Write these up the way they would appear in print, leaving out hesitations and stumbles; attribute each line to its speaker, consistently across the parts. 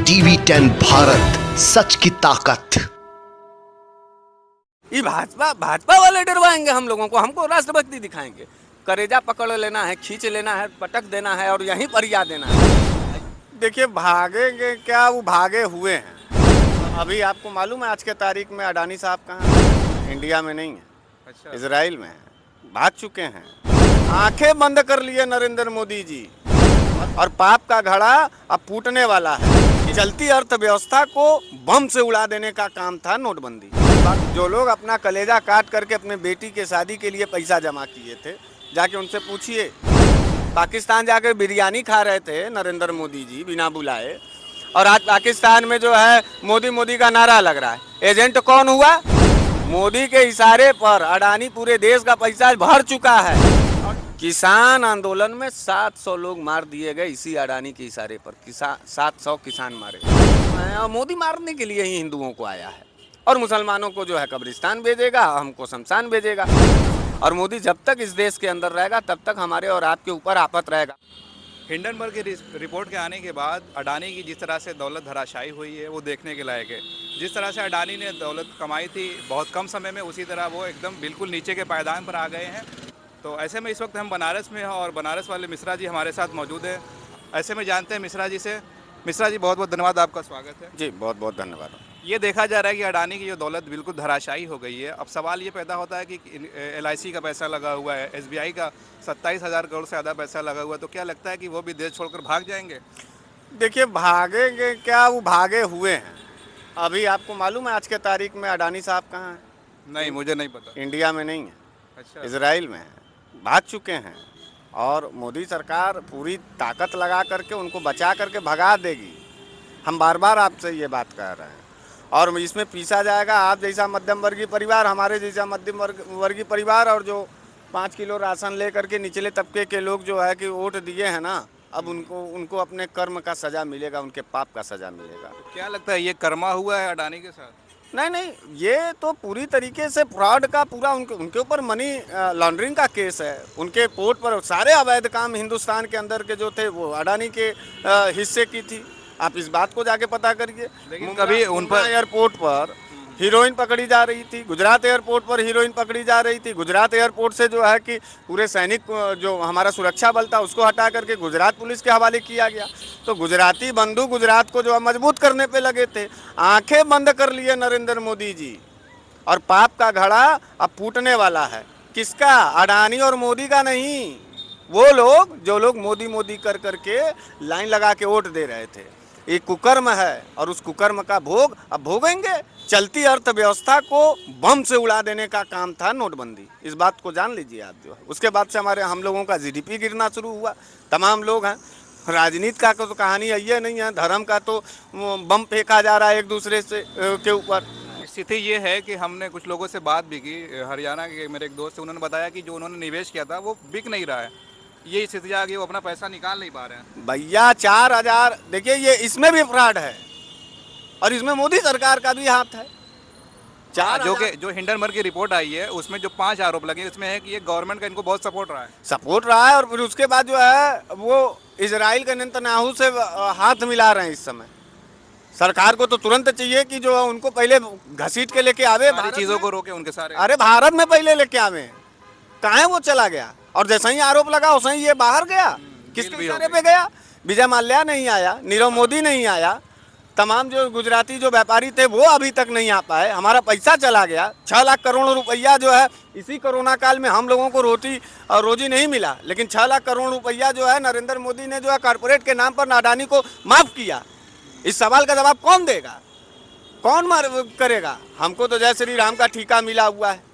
Speaker 1: टीवी10 भारत, सच की ताकत।
Speaker 2: ये भाजपा वाले डरवाएंगे हम लोगों को, हमको राष्ट्रभक्ति दिखाएंगे। करेजा पकड़ लेना है, खींच लेना है, पटक देना है और यहीं पर याद देना है। देखिए भागेंगे क्या, वो भागे हुए हैं। अभी आपको मालूम है आज के तारीख में अडानी साहब कहाँ हैं? इंडिया में नहीं है, अच्छा। इजराइल में है, भाग चुके हैं। आंखें बंद कर लिए नरेंद्र मोदी जी, और पाप का घड़ा अब फूटने वाला है। चलती अर्थव्यवस्था को बम से उड़ा देने का काम था नोटबंदी। जो लोग अपना कलेजा काट करके अपने बेटी के शादी के लिए पैसा जमा किए थे, जाके उनसे पूछिए। पाकिस्तान जाकर बिरयानी खा रहे थे नरेंद्र मोदी जी बिना बुलाए, और आज पाकिस्तान में जो है मोदी मोदी का नारा लग रहा है। एजेंट कौन हुआ? मोदी के इशारे पर अडानी पूरे देश का पैसा भर चुका है। किसान आंदोलन में 700 लोग मार दिए गए इसी अडानी के इशारे पर। 700 किसान मारे, और मोदी मारने के लिए ही हिंदुओं को आया है, और मुसलमानों को जो है कब्रिस्तान भेजेगा, हमको शमशान भेजेगा। और मोदी जब तक इस देश के अंदर रहेगा तब तक हमारे और आपके ऊपर आफत रहेगा।
Speaker 3: हिंडनबर्ग की रिपोर्ट के आने के बाद अडानी की जिस तरह से दौलत धराशायी हुई है वो देखने के लायक है। जिस तरह से अडानी ने दौलत कमाई थी बहुत कम समय में, उसी तरह वो एकदम बिल्कुल नीचे के पायदान पर आ गए हैं। तो ऐसे में इस वक्त हम बनारस में हैं और बनारस वाले मिश्रा जी हमारे साथ मौजूद हैं। ऐसे में जानते हैं मिश्रा जी से। मिश्रा जी बहुत बहुत धन्यवाद, आपका स्वागत है।
Speaker 2: जी बहुत बहुत धन्यवाद।
Speaker 3: ये देखा जा रहा है कि अडानी की जो दौलत बिल्कुल धराशायी हो गई है। अब सवाल ये पैदा होता है कि LIC का पैसा लगा हुआ है, SBI का 27,000 करोड़ से ज़्यादा पैसा लगा हुआ है, तो क्या लगता है कि वो भी देश छोड़कर भाग जाएंगे?
Speaker 2: देखिए भागेंगे क्या, वो भागे हुए हैं। अभी आपको मालूम है आज के तारीख में अडानी साहब कहाँ हैं?
Speaker 3: नहीं, मुझे नहीं पता।
Speaker 2: इंडिया में नहीं है,
Speaker 3: अच्छा।
Speaker 2: इजराइल में है, भाग चुके हैं। और मोदी सरकार पूरी ताकत लगा करके उनको बचा करके भगा देगी। हम बार बार आपसे ये बात कह रहे हैं, और इसमें पीसा जाएगा आप जैसा मध्यम वर्गीय परिवार, हमारे जैसा मध्यम वर्गीय परिवार, और जो 5 किलो राशन ले करके निचले तबके के लोग जो है कि वोट दिए हैं ना, अब उनको अपने कर्म का सज़ा मिलेगा, उनके पाप का सज़ा मिलेगा।
Speaker 3: तो क्या लगता है ये कर्मा हुआ है अडानी के साथ?
Speaker 2: नहीं, ये तो पूरी तरीके से फ्रॉड का पूरा उनके ऊपर मनी लॉन्ड्रिंग का केस है। उनके पोर्ट पर सारे अवैध काम हिंदुस्तान के अंदर के जो थे वो अडानी के हिस्से की थी। आप इस बात को जाके पता करिए।
Speaker 3: लेकिन कभी उन पर
Speaker 2: एयरपोर्ट पर हीरोइन पकड़ी जा रही थी, गुजरात एयरपोर्ट पर हीरोइन पकड़ी जा रही थी। गुजरात एयरपोर्ट से जो है कि पूरे सैनिक जो हमारा सुरक्षा बल था उसको हटा करके गुजरात पुलिस के हवाले किया गया। तो गुजराती बंधु गुजरात को जो मजबूत करने पे लगे थे। आंखें बंद कर लिए नरेंद्र मोदी जी, और पाप का घड़ा अब फूटने वाला है। किसका? अडानी और मोदी का नहीं। वो लोग जो लोग मोदी मोदी कर करके लाइन लगा के वोट दे रहे थे, ये कुकर्म है, और उस कुकर्म का भोग अब भोगेंगे। चलती अर्थव्यवस्था को बम से उड़ा देने का काम था नोटबंदी। इस बात को जान लीजिए आप। जो है उसके बाद से हम लोगों का GDP गिरना शुरू हुआ। तमाम लोग हैं, राजनीति का तो कहानी ये नहीं है, धर्म का तो बम फेंका जा रहा है एक दूसरे से के ऊपर।
Speaker 3: स्थिति ये है कि हमने कुछ लोगों से बात भी की, हरियाणा के मेरे एक दोस्त, उन्होंने बताया कि जो उन्होंने निवेश किया था वो बिक नहीं रहा है। ये स्थिति आ गई, वो अपना पैसा निकाल नहीं पा रहे हैं।
Speaker 2: भैया 4,000, देखिए ये इसमें भी फ्रॉड है, और इसमें मोदी सरकार का भी हाथ है।
Speaker 3: जो हिंडनबर्ग की रिपोर्ट आई है उसमें जो 5 आरोप लगे, उसमें है कि ये गवर्नमेंट का इनको बहुत सपोर्ट रहा है। और फिर उसके बाद जो है वो इजराइल के नेतन्याहू से हाथ मिला रहे हैं इस समय। सरकार को तो तुरंत चाहिए कि जो उनको पहले घसीट के लेके आवे, चीज़ों को रोके उनके सारे।
Speaker 2: अरे भारत में पहले लेके आवे, कहाँ वो चला गया? और जैसे ही आरोप लगा वैसे ही ये बाहर गया। किसके इशारे पे गया? विजय माल्या नहीं आया, नीरव मोदी नहीं आया, तमाम जो गुजराती जो व्यापारी थे वो अभी तक नहीं आ पाए। हमारा पैसा चला गया। 6 लाख करोड़ रुपया जो है इसी कोरोना काल में हम लोगों को रोजी नहीं मिला, लेकिन 6 लाख करोड़ रुपया जो है नरेंद्र मोदी ने जो है कॉर्पोरेट के नाम पर अडानी को माफ़ किया। इस सवाल का जवाब कौन देगा? कौन करेगा? हमको तो जय श्री राम का ठीका मिला हुआ है।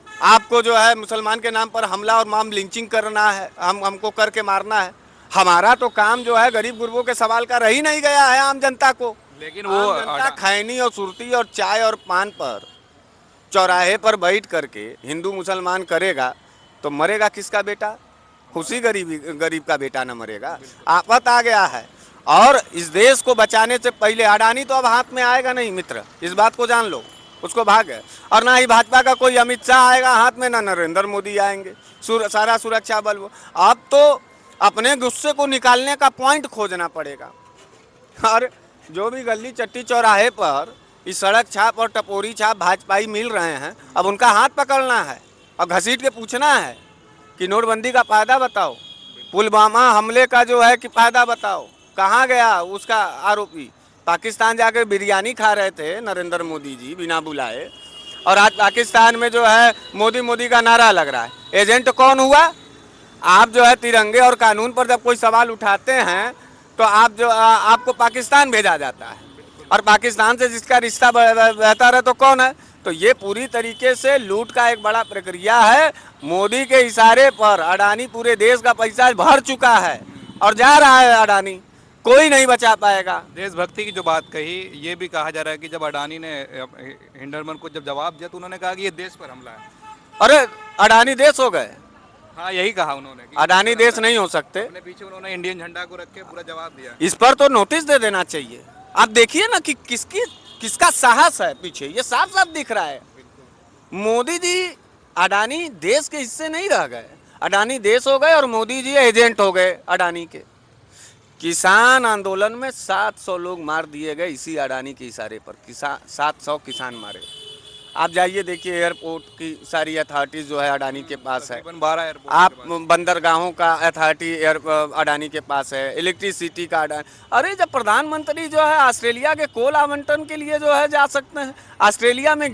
Speaker 2: आपको जो है मुसलमान के नाम पर हमला और माम लिंचिंग करना है, हमको करके मारना है। हमारा तो काम जो है गरीब गुरबों के सवाल का रह ही नहीं गया है आम जनता को।
Speaker 3: लेकिन वो
Speaker 2: जनता खैनी और सुरती और चाय और पान पर चौराहे पर बैठ करके हिंदू मुसलमान करेगा तो मरेगा किसका बेटा? उसी गरीब का बेटा न मरेगा। आफत आ गया है, और इस देश को बचाने से पहले अडानी तो अब हाथ में आएगा नहीं मित्र, इस बात को जान लो। उसको भाग है, और ना ही भाजपा का कोई अमित शाह आएगा हाथ में, ना नरेंद्र मोदी आएंगे। सारा सुरक्षा बल वो। अब तो अपने गुस्से को निकालने का पॉइंट खोजना पड़ेगा। और जो भी गली चट्टी चौराहे पर इस सड़क छाप और टपोरी छाप भाजपाई मिल रहे हैं, अब उनका हाथ पकड़ना है और घसीट के पूछना है कि नोटबंदी का फायदा बताओ, पुलवामा हमले का जो है कि फायदा बताओ, कहाँ गया उसका आरोपी। पाकिस्तान जाकर बिरयानी खा रहे थे नरेंद्र मोदी जी बिना बुलाए, और आज पाकिस्तान में जो है मोदी मोदी का नारा लग रहा है। एजेंट कौन हुआ? आप जो है तिरंगे और कानून पर जब कोई सवाल उठाते हैं तो आपको पाकिस्तान भेजा जाता है, और पाकिस्तान से जिसका रिश्ता बेहतर है तो कौन है? तो ये पूरी तरीके से लूट का एक बड़ा प्रक्रिया है। मोदी के इशारे पर अडानी पूरे देश का पैसा भर चुका है और जा रहा है अडानी, कोई नहीं बचा पाएगा।
Speaker 3: देशभक्ति की जो बात कही, ये भी कहा जा रहा है कि जब अडानी ने हिंडरमन को जब जवाब दिया तो उन्होंने कहा कि ये देश पर हमला है।
Speaker 2: अरे अडानी देश हो गए?
Speaker 3: हाँ, यही कहा उन्होंने कि
Speaker 2: अडानी देश नहीं हो सकते।
Speaker 3: अपने पीछे उन्होंने इंडियन झंडा को रख के पूरा जवाब दिया।
Speaker 2: इस पर तो नोटिस दे देना चाहिए। आप देखिए ना कि किसका साहस है पीछे, ये साफ साफ दिख रहा है। मोदी जी अडानी देश के हिस्से नहीं रह गए, अडानी देश हो गए और मोदी जी एजेंट हो गए अडानी के। किसान आंदोलन में 700 लोग मार दिए गए इसी अडानी के इशारे पर। 700 किसान मारे। आप जाइए देखिए, एयरपोर्ट की सारी अथॉरिटीज जो है अडानी के पास है।
Speaker 3: तकरीबन 12 एयरपोर्ट
Speaker 2: आप बंदरगाहों का अथॉरिटी अडानी के पास है, इलेक्ट्रिसिटी का अडानी। अरे जब प्रधानमंत्री जो है ऑस्ट्रेलिया के कोल आवंटन के लिए जो है जा सकते हैं, ऑस्ट्रेलिया में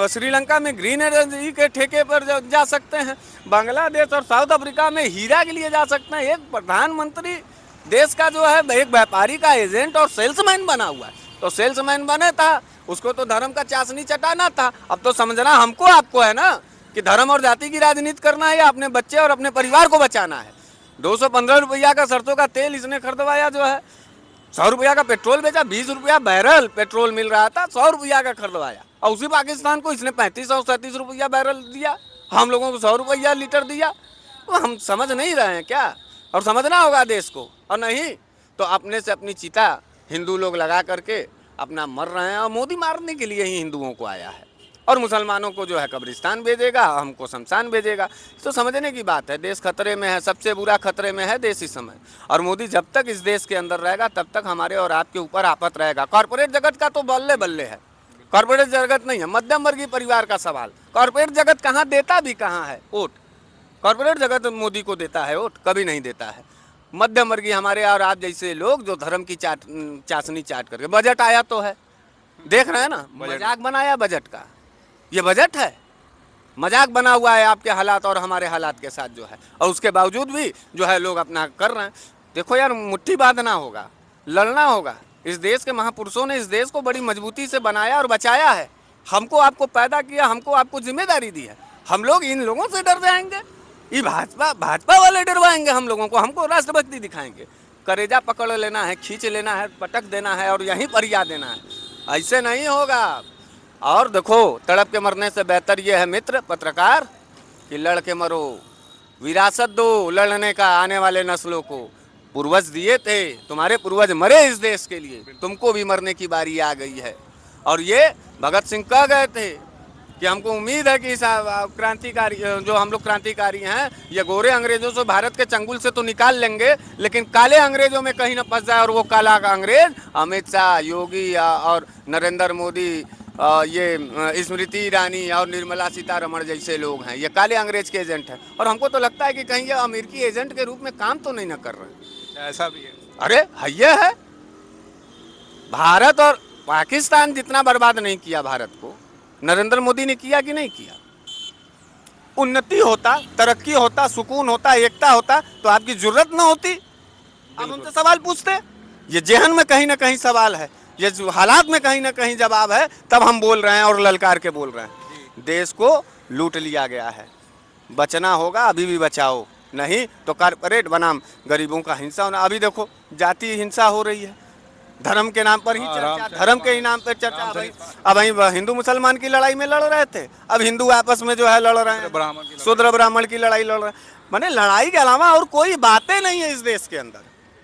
Speaker 2: श्रीलंका में ग्रीन एनर्जी के ठेके पर जा सकते हैं, बांग्लादेश और साउथ अफ्रीका में हीरा के लिए जा सकते हैं। एक प्रधानमंत्री देश का जो है एक व्यापारी का एजेंट और सेल्समैन बना हुआ है। तो सेल्समैन बने था, उसको तो धर्म का चाशनी चटाना था। अब तो समझना हमको आपको है ना कि धर्म और जाति की राजनीति करना है या अपने बच्चे और अपने परिवार को बचाना है। 215 रुपया का सरसों का तेल इसने खरीदवाया, जो है 100 रुपया का पेट्रोल बेचा, 20 रुपया बैरल पेट्रोल मिल रहा था, 100 रुपया का खरीदवाया। और उसी पाकिस्तान को इसने 35 और 37 रुपया बैरल दिया, हम लोगों को 100 रुपया लीटर दिया। तो हम समझ नहीं रहे हैं क्या? और समझना होगा देश को, और नहीं तो अपने से अपनी चिता हिंदू लोग लगा करके अपना मर रहे हैं। और मोदी मारने के लिए ही हिंदुओं को आया है, और मुसलमानों को जो है कब्रिस्तान भेजेगा, हमको शमशान भेजेगा। तो समझने की बात है, देश खतरे में है, सबसे बुरा खतरे में है देश इस समय। और मोदी जब तक इस देश के अंदर रहेगा तब तक हमारे और आपके ऊपर आफत रहेगा। कॉर्पोरेट जगत का तो बल्ले बल्ले है, कॉर्पोरेट जगत नहीं है, मध्यम वर्गीय परिवार का सवाल। कॉर्पोरेट जगत कहाँ देता भी कहाँ है वोट? कॉर्पोरेट जगत मोदी को देता है वोट? कभी नहीं देता है। मध्यम वर्गीय हमारे और आप जैसे लोग जो धर्म की चाशनी चाट करके, बजट आया तो है, देख रहे हैं ना, मजाक बनाया बजट का। ये बजट है, मजाक बना हुआ है आपके हालात और हमारे हालात के साथ जो है, और उसके बावजूद भी जो है लोग अपना कर रहे हैं। देखो यार, मुट्ठी बांधना होगा, लड़ना होगा। इस देश के महापुरुषों ने इस देश को बड़ी मजबूती से बनाया और बचाया है। हमको आपको पैदा किया, हमको आपको जिम्मेदारी दी है। हम लोग इन लोगों से डर जाएंगे? ये भाजपा वाले डरवाएंगे हम लोगों को, हमको राष्ट्रभक्ति दिखाएंगे। करेजा पकड़ लेना है, खींच लेना है, पटक देना है और यहीं परिया देना है। ऐसे नहीं होगा। और देखो, तड़प के मरने से बेहतर ये है मित्र पत्रकार कि लड़ के मरो, विरासत दो लड़ने का आने वाले नस्लों को। पूर्वज दिए थे, तुम्हारे पूर्वज मरे इस देश के लिए, तुमको भी मरने की बारी आ गई है। और ये भगत सिंह कह गए थे कि हमको उम्मीद है कि क्रांतिकारी जो हम लोग क्रांतिकारी हैं, ये गोरे अंग्रेजों से भारत के चंगुल से तो निकाल लेंगे, लेकिन काले अंग्रेजों में कहीं न फंस जाए। और वो काला अंग्रेज अमित शाह, योगी और नरेंद्र मोदी, ये स्मृति ईरानी और निर्मला सीतारमण जैसे लोग हैं, ये काले अंग्रेज के एजेंट हैं। और हमको तो लगता है कि कहीं ये अमेरिकी एजेंट के रूप में काम तो नहीं न कर रहे।
Speaker 3: ऐसा भी है।
Speaker 2: अरे ये है, भारत और पाकिस्तान जितना बर्बाद नहीं किया भारत को, नरेंद्र मोदी ने किया कि नहीं किया? उन्नति होता, तरक्की होता, सुकून होता, एकता होता तो आपकी जरूरत न होती। आप उनसे सवाल पूछते। ये जेहन में कहीं ना कहीं सवाल है, ये हालात में कहीं ना कहीं जवाब है, तब हम बोल रहे हैं और ललकार के बोल रहे हैं। देश को लूट लिया गया है, बचना होगा, अभी भी बचाओ, नहीं तो कॉर्पोरेट बनाम गरीबों का हिंसा होना। अभी देखो, जाति हिंसा हो रही है, धर्म के नाम पर ही चर्चा, धर्म के ही नाम पर चर्चा। अब वही हिंदू मुसलमान की लड़ाई में लड़ रहे थे, अब हिंदू आपस में जो है लड़ रहे हैं, शूद्र ब्राह्मण की लड़ाई लड़ रहे हैं। माने लड़ाई के अलावा और कोई बातें नहीं है इस देश के अंदर।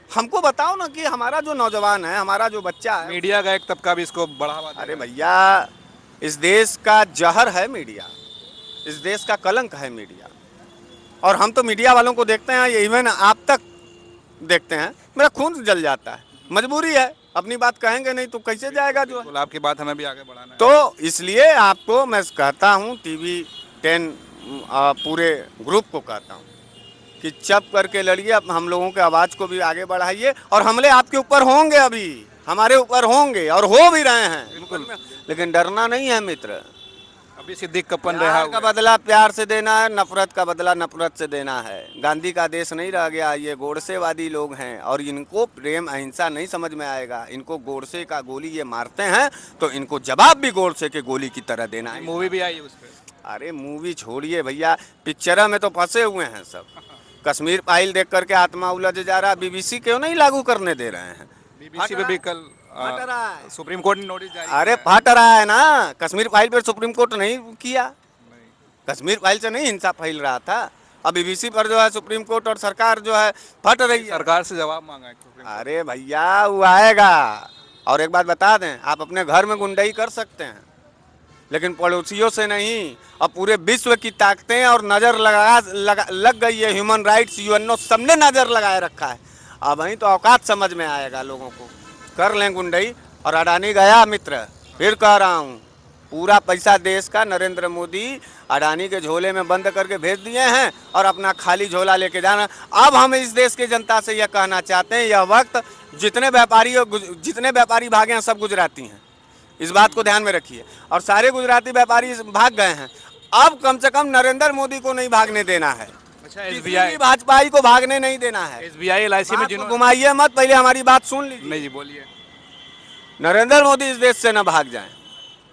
Speaker 2: हमको बताओ ना कि हमारा जो नौजवान है, हमारा जो बच्चा है,
Speaker 3: मीडिया का एक तबका भी इसको बढ़ावा।
Speaker 2: अरे भैया, इस देश का जहर है मीडिया, इस देश का कलंक है मीडिया। और हम तो मीडिया वालों को देखते हैं, ये इवन आप तक देखते हैं, मेरा खून जल जाता है। मजबूरी है, अपनी बात कहेंगे नहीं तो कैसे जाएगा जो है?
Speaker 3: बिल्कुल, आपकी बात हमें भी आगे बढ़ाना है।
Speaker 2: तो इसलिए आपको मैं कहता हूँ टीवी 10 पूरे ग्रुप को कहता हूँ कि चप करके लड़िए, अब हम लोगों के आवाज़ को भी आगे बढ़ाइए। और हमले आपके ऊपर होंगे, अभी हमारे ऊपर होंगे और हो भी रहे हैं बिल्कुल, लेकिन डरना नहीं है मित्र।
Speaker 3: अभी सिद्दीक कप्पन रहा
Speaker 2: प्यार का बदला प्यार से देना है, नफरत का बदला नफरत से देना है। गांधी का देश नहीं रह गया, ये गोडसेवादी लोग हैं और इनको प्रेम अहिंसा नहीं समझ में आएगा। इनको गोडसे का गोली ये मारते हैं तो इनको जवाब भी गोडसे के गोली की तरह देना है।
Speaker 3: मूवी भी आई है उस पर।
Speaker 2: अरे मूवी छोड़िए भैया, पिक्चर में तो फंसे हुए हैं सब। कश्मीर फाइल देख करके आत्मा उलझ जा रहा। बीबीसी क्यों नहीं लागू करने दे रहे हैं?
Speaker 3: बीबीसी पे भी कल
Speaker 2: फट रहा है।
Speaker 3: सुप्रीम कोर्ट ने नोटिस जारी
Speaker 2: अरे
Speaker 3: किया है।
Speaker 2: फट रहा है ना, कश्मीर फाइल पर सुप्रीम कोर्ट नहीं किया।
Speaker 3: नहीं।
Speaker 2: कश्मीर फाइल से नहीं हिंसा फैल रहा था, अब बीबीसी पर जो है सुप्रीम कोर्ट और सरकार जो है फट रही है।
Speaker 3: सरकार से जवाब मांगा है सुप्रीम कोर्ट।
Speaker 2: अरे भैया वो आएगा। और एक बात बता दें, आप अपने घर में गुंडाई कर सकते हैं लेकिन पड़ोसियों से नहीं। अब पूरे विश्व की ताकतें और नज़र लग गई है। ह्यूमन राइट्स, यूएनओ सबने नज़र लगाए रखा है। अब वहीं तो औकात समझ में आएगा लोगों को, कर लें गुंडई। और अडानी गया मित्र, फिर कह रहा हूँ, पूरा पैसा देश का नरेंद्र मोदी अडानी के झोले में बंद करके भेज दिए हैं और अपना खाली झोला लेके जाना। अब हम इस देश की जनता से यह कहना चाहते हैं, यह वक्त जितने व्यापारी भागे हैं सब गुजराती हैं, इस बात को ध्यान में रखिए। और सारे गुजराती व्यापारी भाग गए हैं, अब कम से कम नरेंद्र मोदी को नहीं भागने देना है।
Speaker 3: अच्छा,
Speaker 2: एसबीआई भाजपाई को भागने नहीं देना है।
Speaker 3: एसबीआई एलआईसी में
Speaker 2: बात को
Speaker 3: जिन्होंने
Speaker 2: घुमाइए मत, पहले हमारी बात सुन लीजिए।
Speaker 3: नहीं जी बोलिए।
Speaker 2: नरेंद्र मोदी इस देश से न भाग जाएं,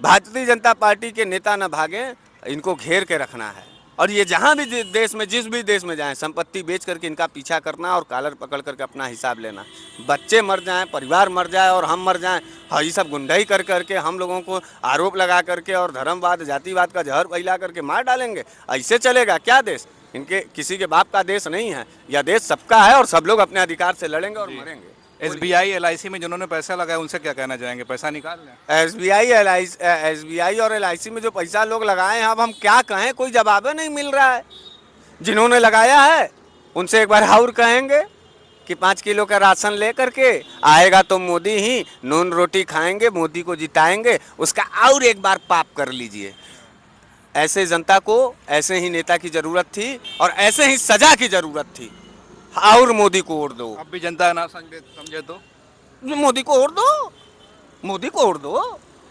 Speaker 2: भारतीय जनता पार्टी के नेता न भागें, इनको घेर के रखना है। और ये जहाँ भी देश में, जिस भी देश में जाएं, संपत्ति बेच करके इनका पीछा करना और कॉलर पकड़ करके अपना हिसाब लेना। बच्चे मर जाएं, परिवार मर जाए और हम मर जाएं, हाँ ये सब गुंडाई कर करके हम लोगों को आरोप लगा करके और धर्मवाद जातिवाद का जहर फैला करके मार डालेंगे, ऐसे चलेगा क्या देश? इनके किसी के बाप का देश नहीं है, यह देश सबका है और सब लोग अपने अधिकार से लड़ेंगे और मरेंगे।
Speaker 3: एसबीआई एलआईसी में जिन्होंने पैसा लगाया उनसे क्या कहना चाहेंगे? पैसा निकाल लें।
Speaker 2: एसबीआई और एलआईसी में जो पैसा लोग लगाए हैं, अब हम क्या कहें, कोई जवाब नहीं मिल रहा है। जिन्होंने लगाया है उनसे एक बार और कहेंगे कि 5 किलो का राशन ले करके आएगा तो मोदी ही, नून रोटी खाएंगे, मोदी को जिताएंगे, उसका और एक बार पाप कर लीजिए। ऐसे जनता को ऐसे ही नेता की जरूरत थी और ऐसे ही सजा की जरूरत थी। और मोदी को ओढ़ दो।
Speaker 3: अब भी जनता ना समझे तो
Speaker 2: मोदी को ओढ़ दो, मोदी को ओढ़ दो।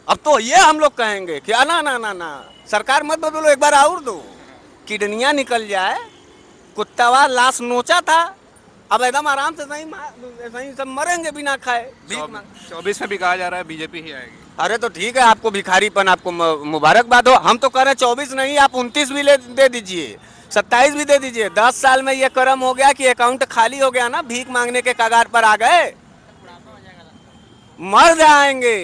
Speaker 2: अब तो ये हम लोग कहेंगे कि ना ना ना ना, सरकार मत बदलो, एक बार और दो, किडनियाँ निकल जाए। कुत्तावा लाश नोचा था, अब एकदम आराम से सही सब मरेंगे बिना खाए।
Speaker 3: 24 में भी कहा जा रहा है बीजेपी ही आएगी।
Speaker 2: अरे तो ठीक है, आपको भिखारीपन, आपको मुबारकबाद हो। हम तो कह रहे हैं 24 नहीं, आप 29 भी दे दीजिए, 27 भी दे दीजिए। 10 साल में ये कर्म हो गया कि अकाउंट खाली हो गया ना, भीख मांगने के कगार पर आ गए, मर जाएंगे।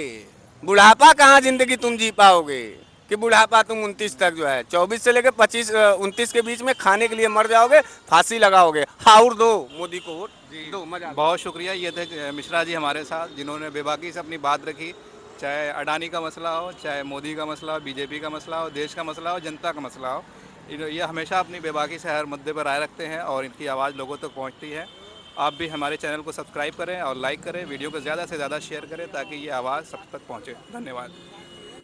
Speaker 2: बुढ़ापा कहाँ जिंदगी तुम जी पाओगे कि बुढ़ापा तुम 29 तक जो है, 24 से लेकर 29 के बीच में खाने के लिए मर जाओगे, फांसी लगाओगे। और दो मोदी को वोट दो, मजा।
Speaker 3: बहुत शुक्रिया। ये थे मिश्रा जी हमारे साथ, जिन्होंने बेबाकी से अपनी बात रखी। चाहे अडानी का मसला हो, चाहे मोदी का मसला हो, बीजेपी का मसला हो, देश का मसला हो, जनता का मसला हो, ये हमेशा अपनी बेबाकी से हर मुद्दे पर राय रखते हैं और इनकी आवाज़ लोगों तक पहुंचती है। आप भी हमारे चैनल को सब्सक्राइब करें और लाइक करें, वीडियो को ज़्यादा से ज़्यादा शेयर करें ताकि ये आवाज़ सब तक पहुंचे। धन्यवाद।